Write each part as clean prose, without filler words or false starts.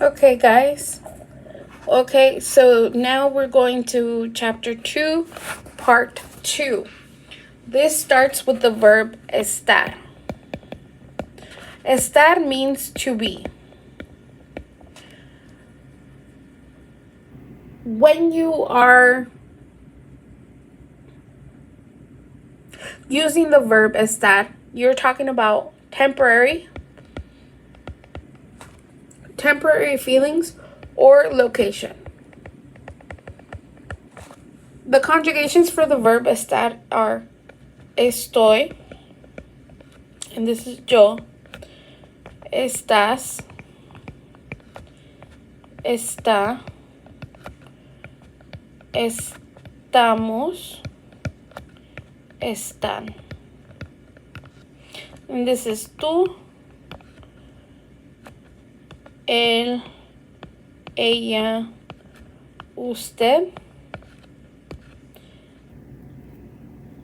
Okay, guys. Okay, so now we're going to chapter 2, part 2. This starts with the verb estar. Estar means to be. When you are using the verb estar, you're talking about temporary feelings or location. The conjugations for the verb estar are estoy, and this is yo, estás, está, estamos, están. And this is tú, él, ella, usted,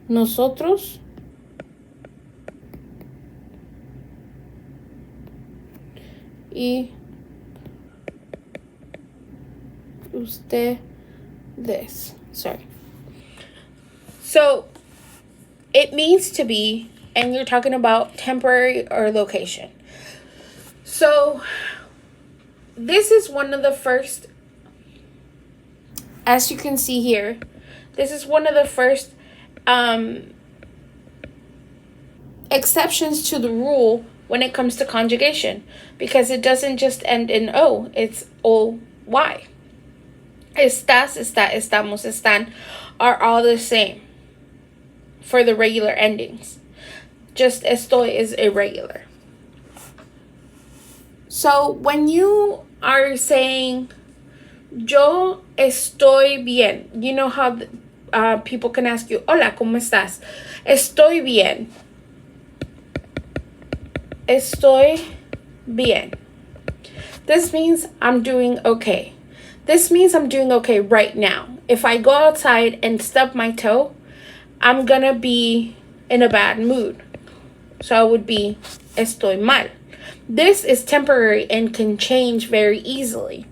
nosotros, y ustedes. Sorry. So it means to be, and you're talking about temporary or location. So this is one of the first, as you can see here, this is one of the first exceptions to the rule when it comes to conjugation, because it doesn't just end in O, it's O-Y. Estás, está, estamos, están are all the same for the regular endings. Just estoy is irregular. So when you are saying yo estoy bien, you know how people can ask you, hola, ¿cómo estás? Estoy bien. Estoy bien. This means I'm doing okay. This means I'm doing okay right now. If I go outside and stub my toe, I'm gonna be in a bad mood. So I would be estoy mal. This is temporary and can change very easily.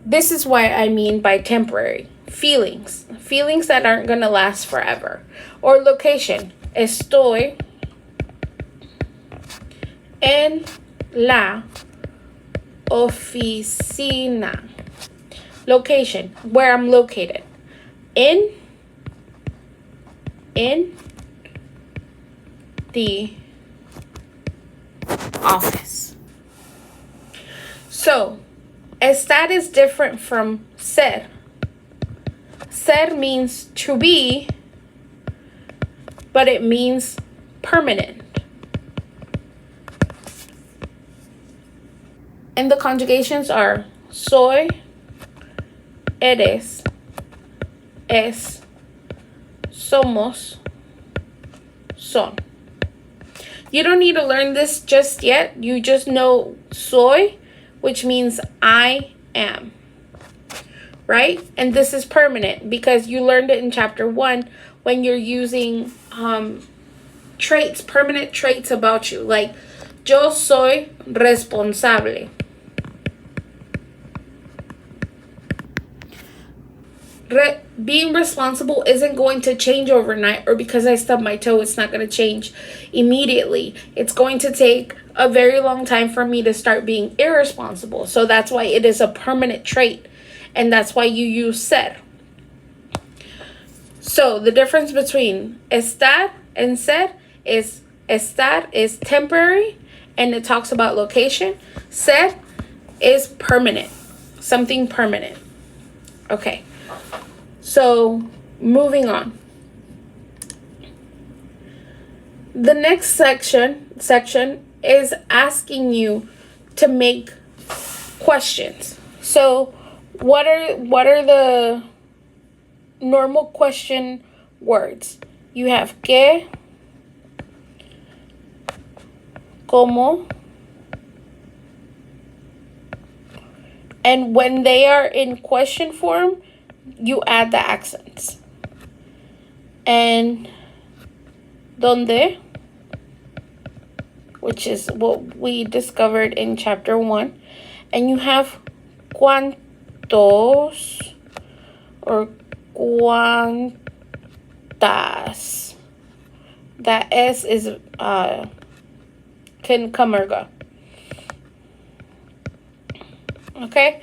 This is why I mean by temporary. Feelings that aren't gonna last forever. Or location. Estoy en la oficina. Location, where I'm located. In the office. So, estar is different from ser. Ser means to be, but it means permanent. And the conjugations are soy, eres, es, somos, son. You don't need to learn this just yet. You just know soy, which means I am. Right? And this is permanent because you learned it in chapter 1 when you're using traits, permanent traits about you. Like, yo soy responsable. Being responsible isn't going to change overnight, or because I stubbed my toe, it's not going to change immediately. It's going to take a very long time for me to start being irresponsible. So that's why it is a permanent trait, and that's why you use ser. So the difference between estar and ser is estar is temporary, and it talks about location. Ser is permanent, something permanent. Okay. So, moving on. The next section is asking you to make questions. So, what are the normal question words? You have que, como, and when they are in question form, you add the accents. And donde, which is what we discovered in chapter 1. And you have cuantos or cuantas. That S is can come or go. Okay?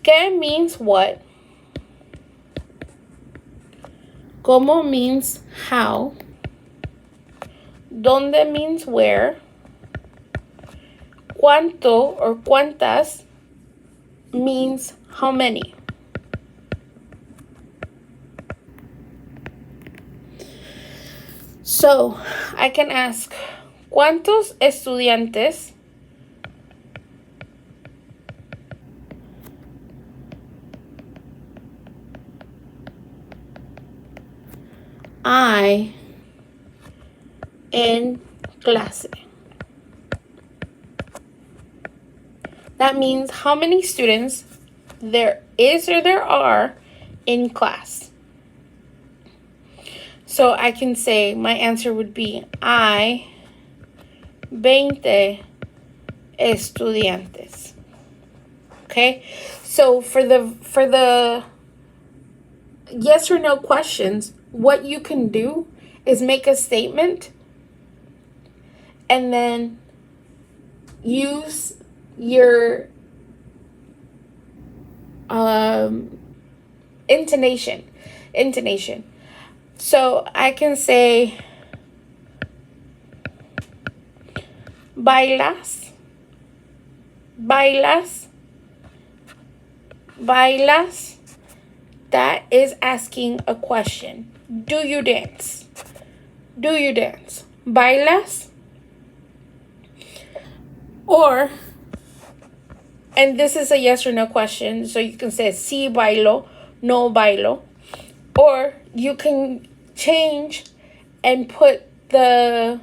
Que means what? Como means how. Donde means where. Cuánto or cuántas means how many. So, I can ask, ¿cuántos estudiantes hay en clase? That means how many students there is or there are in class. So I can say my answer would be hay 20 estudiantes. Okay? So for the yes or no questions, what you can do is make a statement and then use your intonation. So I can say bailas. That is asking a question. Do you dance? Bailas? Or, and this is a yes or no question, so you can say sí bailo, no bailo. Or you can change and put the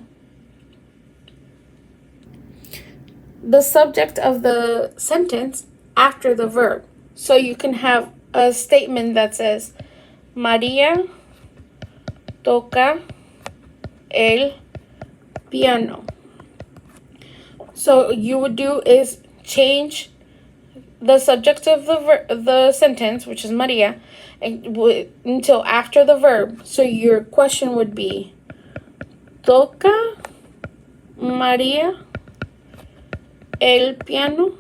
subject of the sentence after the verb. So you can have a statement that says, María toca el piano. So you would do is change the subject of the sentence, which is María, until after the verb. So your question would be, ¿Toca María el piano?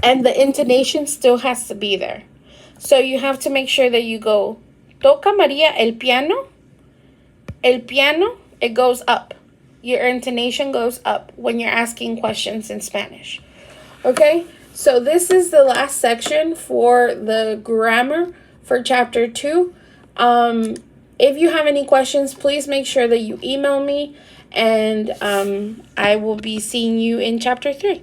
And the intonation still has to be there. So you have to make sure that you go, ¿Toca María el piano? El piano, it goes up. Your intonation goes up when you're asking questions in Spanish. Okay? So this is the last section for the grammar for chapter 2. If you have any questions, please make sure that you email me, and I will be seeing you in chapter 3.